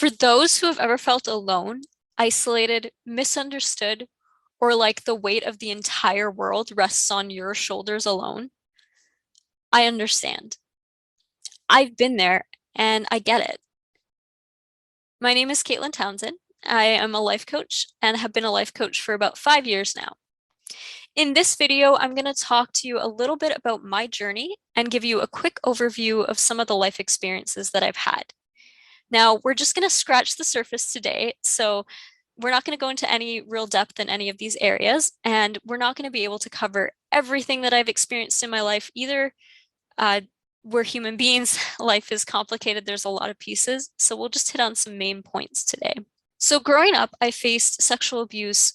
For those who have ever felt alone, isolated, misunderstood, or like the weight of the entire world rests on your shoulders alone, I understand. I've been there and I get it. My name is Katelyn Townsend. I am a life coach and have been a life coach for about 5 years now. In this video, I'm going to talk to you a little bit about my journey and give you a quick overview of some of the life experiences that I've had. Now, we're just going to scratch the surface today, so we're not going to go into any real depth in any of these areas, and we're not going to be able to cover everything that I've experienced in my life either. We're human beings, life is complicated, there's a lot of pieces, so we'll just hit on some main points today. So growing up, I faced sexual abuse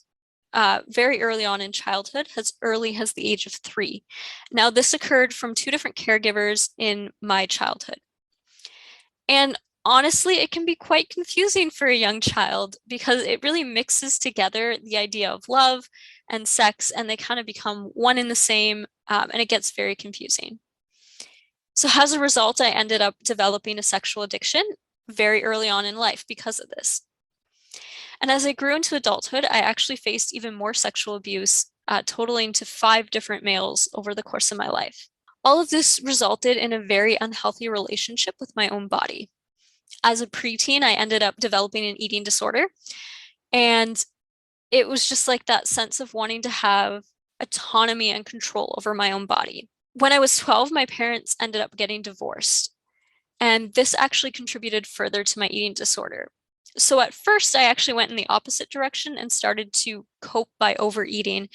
very early on in childhood, as early as the age of 3. Now, this occurred from 2 different caregivers in my childhood. And honestly, it can be quite confusing for a young child because it really mixes together the idea of love and sex, and they kind of become one in the same, and it gets very confusing. So as a result, I ended up developing a sexual addiction very early on in life because of this. And as I grew into adulthood, I actually faced even more sexual abuse, totaling to 5 different males over the course of my life. All of this resulted in a very unhealthy relationship with my own body. As a preteen, I ended up developing an eating disorder, and it was just like that sense of wanting to have autonomy and control over my own body. When I was 12, my parents ended up getting divorced, and this actually contributed further to my eating disorder. So at first, I actually went in the opposite direction and started to cope by overeating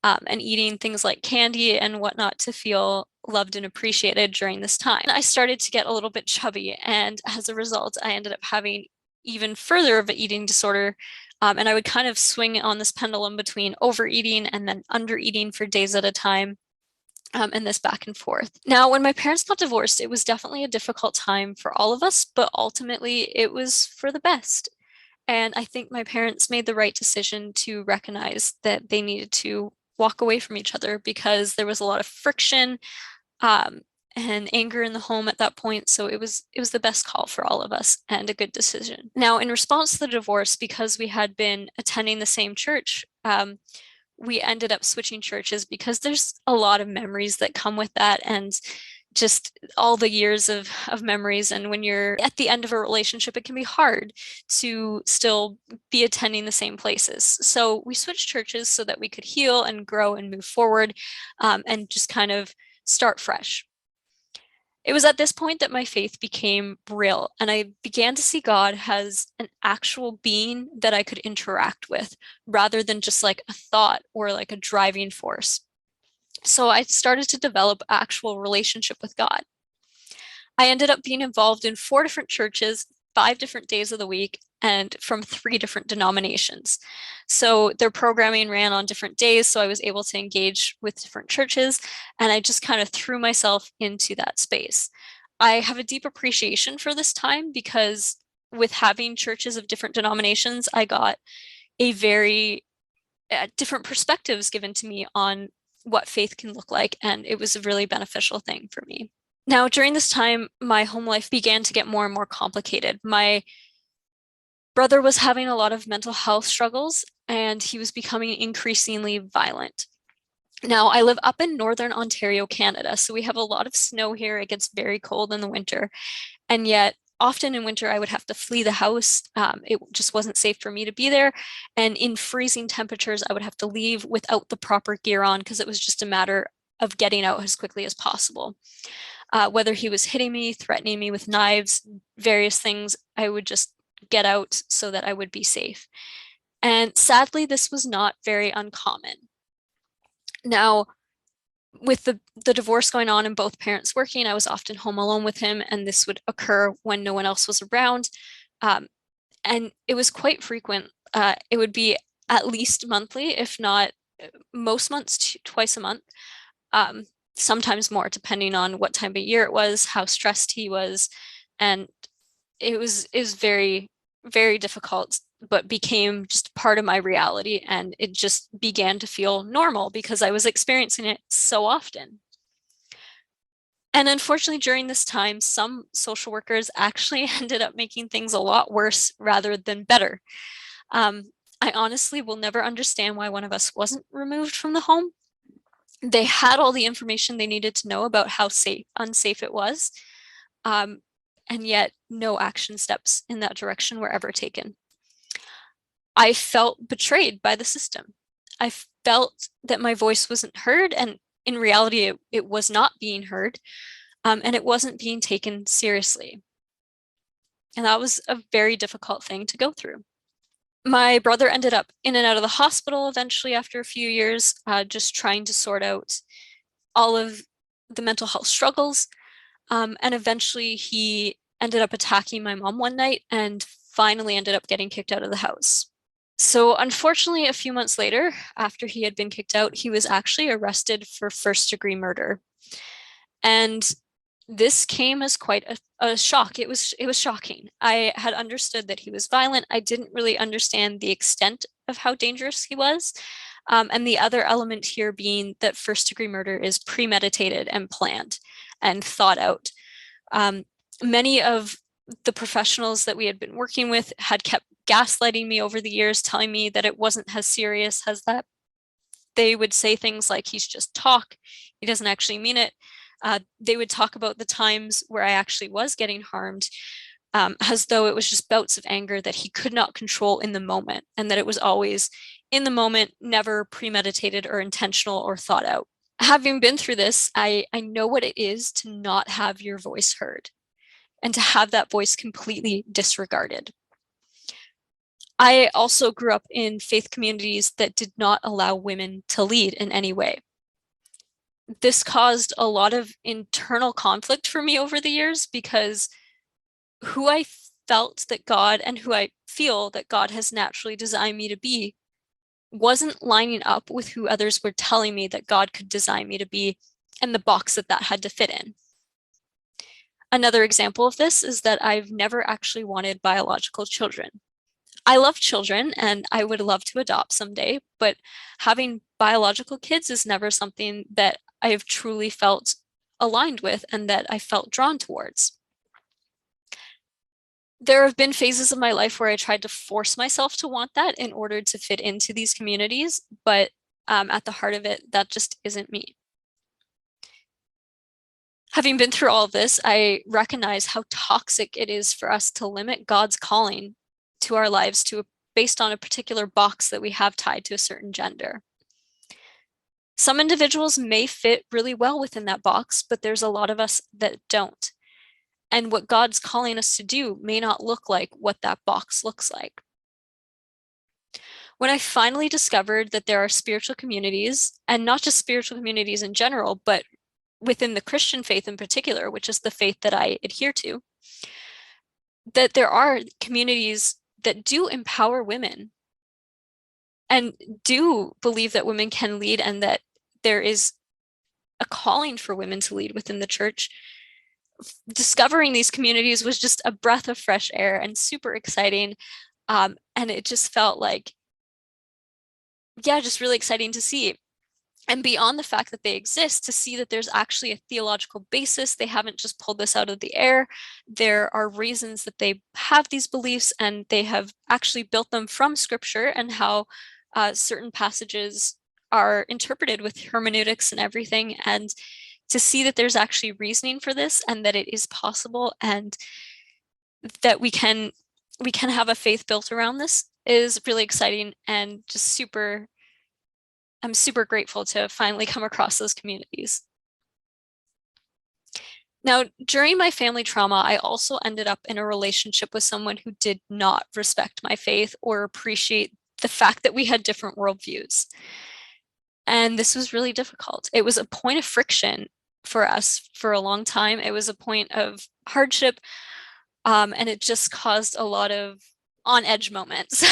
and eating things like candy and whatnot to feel loved and appreciated during this time. I started to get a little bit chubby, and as a result, I ended up having even further of an eating disorder. And I would kind of swing on this pendulum between overeating and then undereating for days at a time. And this back and forth. Now, when my parents got divorced, it was definitely a difficult time for all of us, but ultimately it was for the best. And I think my parents made the right decision to recognize that they needed to walk away from each other because there was a lot of friction and anger in the home at that point. So it was the best call for all of us and a good decision. Now, in response to the divorce, because we had been attending the same church, we ended up switching churches because there's a lot of memories that come with that, and just all the years of memories. And when you're at the end of a relationship, it can be hard to still be attending the same places. So we switched churches so that we could heal and grow and move forward, and just kind of start fresh. It was at this point that my faith became real, and I began to see God as an actual being that I could interact with rather than just like a thought or like a driving force. So I started to develop an actual relationship with God. I ended up being involved in 4 different churches, 5 different days of the week, and from 3 different denominations. So their programming ran on different days, so I was able to engage with different churches, and I just kind of threw myself into that space. I have a deep appreciation for this time because with having churches of different denominations, I got a very different perspectives given to me on what faith can look like, and it was a really beneficial thing for me. Now, during this time, my home life began to get more and more complicated. My brother was having a lot of mental health struggles, and he was becoming increasingly violent. Now, I live up in northern Ontario, Canada, so we have a lot of snow here. It gets very cold in the winter, and yet often in winter, I would have to flee the house. It just wasn't safe for me to be there. And in freezing temperatures, I would have to leave without the proper gear on because it was just a matter of getting out as quickly as possible. Whether he was hitting me, threatening me with knives, various things, I would just get out so that I would be safe. And sadly, this was not very uncommon. Now, with the divorce going on and both parents working, I was often home alone with him, and this would occur when no one else was around. And it was quite frequent. It would be at least monthly, if not most months, twice a month, sometimes more, depending on what time of year it was, how stressed he was. And it was very, very difficult, but became just part of my reality, and it just began to feel normal because I was experiencing it so often. And unfortunately, during this time, some social workers actually ended up making things a lot worse rather than better. I honestly will never understand why one of us wasn't removed from the home. They had all the information they needed to know about how unsafe it was, um, and yet no action steps in that direction were ever taken. I felt betrayed by the system. I felt that my voice wasn't heard, and in reality, it was not being heard, and it wasn't being taken seriously. And that was a very difficult thing to go through. My brother ended up in and out of the hospital eventually after a few years, just trying to sort out all of the mental health struggles. And eventually he ended up attacking my mom one night and finally ended up getting kicked out of the house. So unfortunately, a few months later, after he had been kicked out, he was actually arrested for first-degree murder. And this came as quite a shock. It was shocking. I had understood that he was violent. I didn't really understand the extent of how dangerous he was. And the other element here being that first-degree murder is premeditated and planned and thought out. Many of the professionals that we had been working with had kept gaslighting me over the years, telling me that it wasn't as serious as that. They would say things like, he's just talk, he doesn't actually mean it. They would talk about the times where I actually was getting harmed, as though it was just bouts of anger that he could not control in the moment, and that it was always in the moment, never premeditated or intentional or thought out. Having been through this, I know what it is to not have your voice heard and to have that voice completely disregarded. I also grew up in faith communities that did not allow women to lead in any way. This caused a lot of internal conflict for me over the years because who I felt that God and who I feel that God has naturally designed me to be wasn't lining up with who others were telling me that God could design me to be and the box that that had to fit in. Another example of this is that I've never actually wanted biological children. I love children and I would love to adopt someday, but having biological kids is never something that I have truly felt aligned with and that I felt drawn towards. There have been phases of my life where I tried to force myself to want that in order to fit into these communities, but at the heart of it, that just isn't me. Having been through all of this, I recognize how toxic it is for us to limit God's calling to our lives based on a particular box that we have tied to a certain gender. Some individuals may fit really well within that box, but there's a lot of us that don't. And what God's calling us to do may not look like what that box looks like. When I finally discovered that there are spiritual communities, and not just spiritual communities in general, but within the Christian faith in particular, which is the faith that I adhere to, that there are communities that do empower women and do believe that women can lead and that there is a calling for women to lead within the church. Discovering these communities was just a breath of fresh air and super exciting. And it just felt like, yeah, just really exciting to see. And beyond the fact that they exist, to see that there's actually a theological basis. They haven't just pulled this out of the air. There are reasons that they have these beliefs and they have actually built them from scripture and how certain passages are interpreted with hermeneutics and everything. And to see that there's actually reasoning for this and that it is possible and that we can have a faith built around this is really exciting and just I'm super grateful to finally come across those communities. Now, during my family trauma, I also ended up in a relationship with someone who did not respect my faith or appreciate the fact that we had different worldviews. And this was really difficult. It was a point of friction for us for a long time. It was a point of hardship, and it just caused a lot of on-edge moments.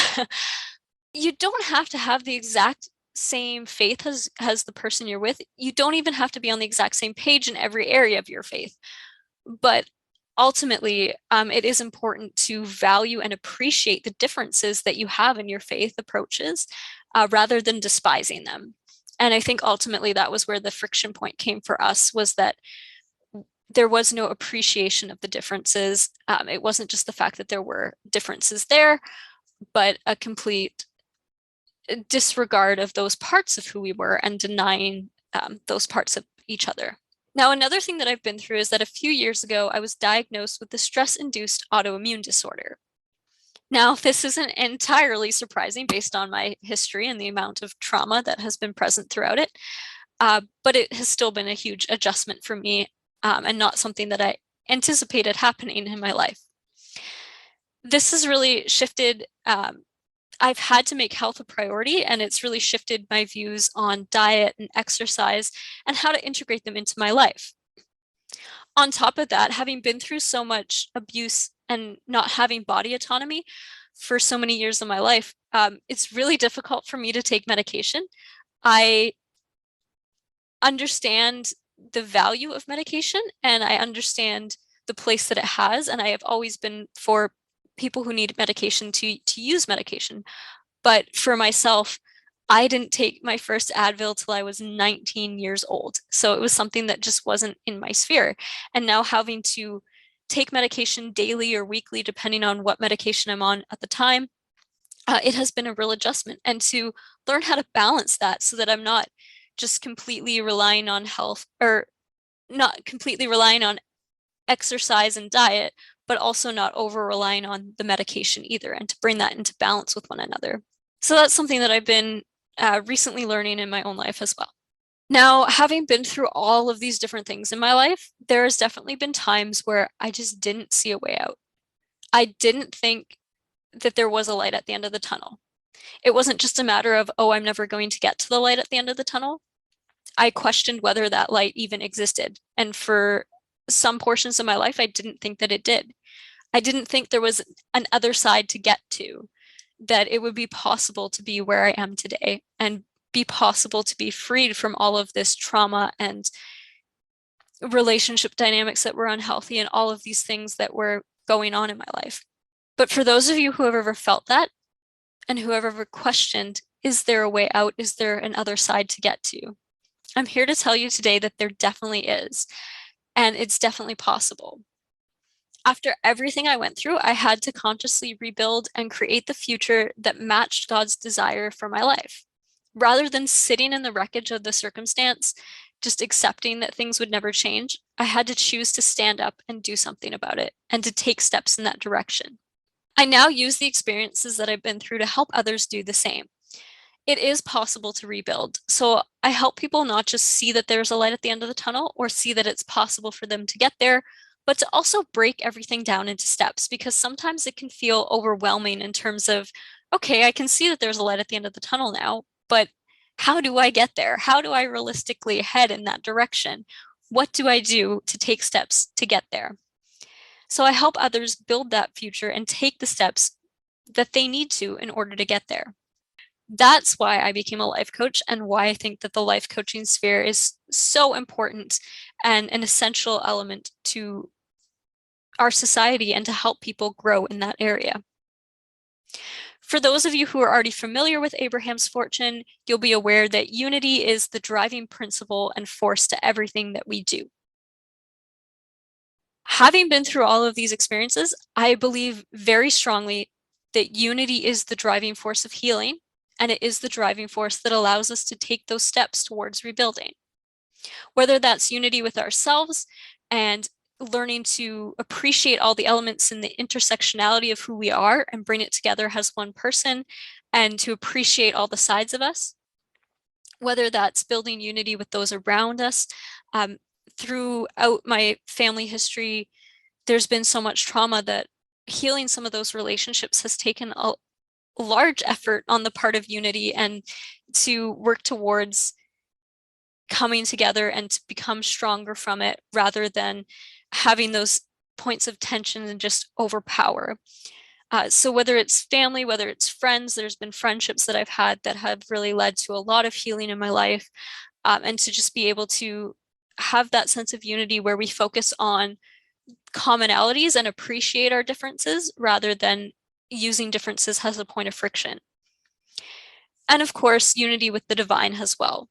You don't have to have the exact same faith as the person you're with. You don't even have to be on the exact same page in every area of your faith. But ultimately, it is important to value and appreciate the differences that you have in your faith approaches rather than despising them. And I think ultimately that was where the friction point came for us, was that there was no appreciation of the differences. It wasn't just the fact that there were differences there, but a complete disregard of those parts of who we were and denying those parts of each other. Now, another thing that I've been through is that a few years ago, I was diagnosed with a stress-induced autoimmune disorder. Now, this isn't entirely surprising based on my history and the amount of trauma that has been present throughout it, but it has still been a huge adjustment for me and not something that I anticipated happening in my life. This has really shifted. I've had to make health a priority, and it's really shifted my views on diet and exercise and how to integrate them into my life. On top of that, having been through so much abuse and not having body autonomy for so many years of my life, it's really difficult for me to take medication. I understand the value of medication and I understand the place that it has, and I have always been for people who need medication to use medication. But for myself, I didn't take my first Advil till I was 19 years old. So it was something that just wasn't in my sphere. And now having to take medication daily or weekly, depending on what medication I'm on at the time, it has been a real adjustment. And to learn how to balance that so that I'm not just completely relying on health or not completely relying on exercise and diet, but also not over relying on the medication either, and to bring that into balance with one another. So that's something that I've been recently learning in my own life as well. Now, having been through all of these different things in my life, there has definitely been times where I just didn't see a way out. I didn't think that there was a light at the end of the tunnel. It wasn't just a matter of, oh, I'm never going to get to the light at the end of the tunnel. I questioned whether that light even existed. And for some portions of my life, I didn't think that it did. I didn't think there was an other side to get to, that it would be possible to be where I am today and be possible to be freed from all of this trauma and relationship dynamics that were unhealthy and all of these things that were going on in my life. But for those of you who have ever felt that and who have ever questioned, is there a way out? Is there an other side to get to? I'm here to tell you today that there definitely is, and it's definitely possible. After everything I went through, I had to consciously rebuild and create the future that matched God's desire for my life. Rather than sitting in the wreckage of the circumstance, just accepting that things would never change, I had to choose to stand up and do something about it and to take steps in that direction. I now use the experiences that I've been through to help others do the same. It is possible to rebuild. So I help people not just see that there's a light at the end of the tunnel or see that it's possible for them to get there, but to also break everything down into steps, because sometimes it can feel overwhelming in terms of, okay, I can see that there's a light at the end of the tunnel now, but how do I get there? How do I realistically head in that direction? What do I do to take steps to get there? So I help others build that future and take the steps that they need to in order to get there. That's why I became a life coach and why I think that the life coaching sphere is so important and an essential element to our society and to help people grow in that area. For those of you who are already familiar with Abraham's fortune, you'll be aware that unity is the driving principle and force to everything that we do. Having been through all of these experiences, I believe very strongly that unity is the driving force of healing, and it is the driving force that allows us to take those steps towards rebuilding. Whether that's unity with ourselves and learning to appreciate all the elements in the intersectionality of who we are and bring it together as one person, and to appreciate all the sides of us, whether that's building unity with those around us. Throughout my family history, there's been so much trauma that healing some of those relationships has taken a large effort on the part of unity and to work towards coming together and to become stronger from it rather than having those points of tension and just overpower. So whether it's family, whether it's friends, there's been friendships that I've had that have really led to a lot of healing in my life, and to just be able to have that sense of unity where we focus on commonalities and appreciate our differences rather than using differences as a point of friction. And of course, unity with the divine as well.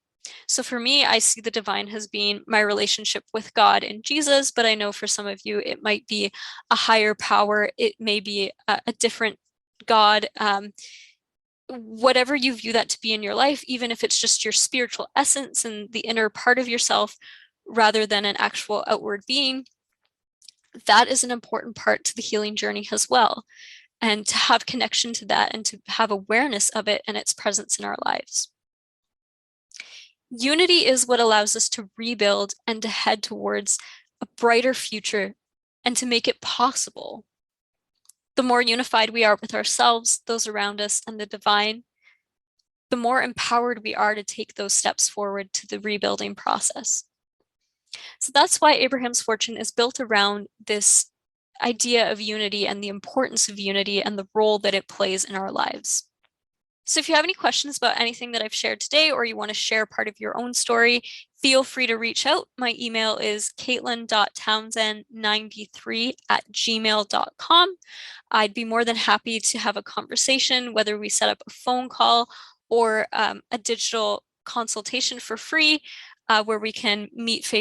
So for me, I see the divine as being my relationship with God and Jesus, but I know for some of you, it might be a higher power. It may be a different God. Whatever you view that to be in your life, even if it's just your spiritual essence and the inner part of yourself, rather than an actual outward being, that is an important part to the healing journey as well. And to have connection to that and to have awareness of it and its presence in our lives. Unity is what allows us to rebuild and to head towards a brighter future and to make it possible. The more unified we are with ourselves, those around us, and the divine, the more empowered we are to take those steps forward to the rebuilding process. So that's why Abraham's fortune is built around this idea of unity and the importance of unity and the role that it plays in our lives. So if you have any questions about anything that I've shared today, or you want to share part of your own story, feel free to reach out. My email is katelyn.townsend93@gmail.com. I'd be more than happy to have a conversation, whether we set up a phone call or a digital consultation for free, where we can meet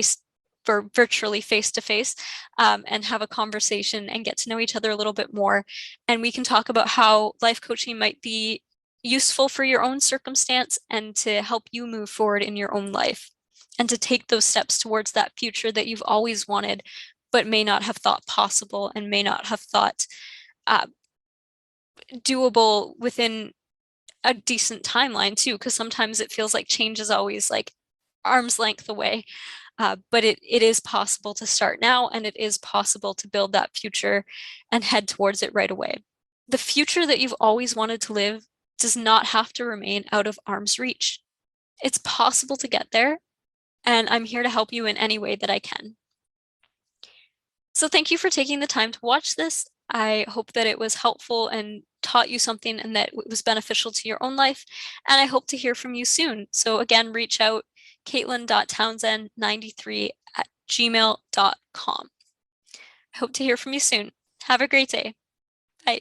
virtually face to face and have a conversation and get to know each other a little bit more. And we can talk about how life coaching might be useful for your own circumstance and to help you move forward in your own life and to take those steps towards that future that you've always wanted, but may not have thought possible and may not have thought doable within a decent timeline too, because sometimes it feels like change is always like arm's length away. But it is possible to start now, and it is possible to build that future and head towards it right away. The future that you've always wanted to live does not have to remain out of arm's reach. It's possible to get there, and I'm here to help you in any way that I can. So thank you for taking the time to watch this. I hope that it was helpful and taught you something and that it was beneficial to your own life. And I hope to hear from you soon. So again, reach out, katelyn.townsend93@gmail.com. I hope to hear from you soon. Have a great day. Bye.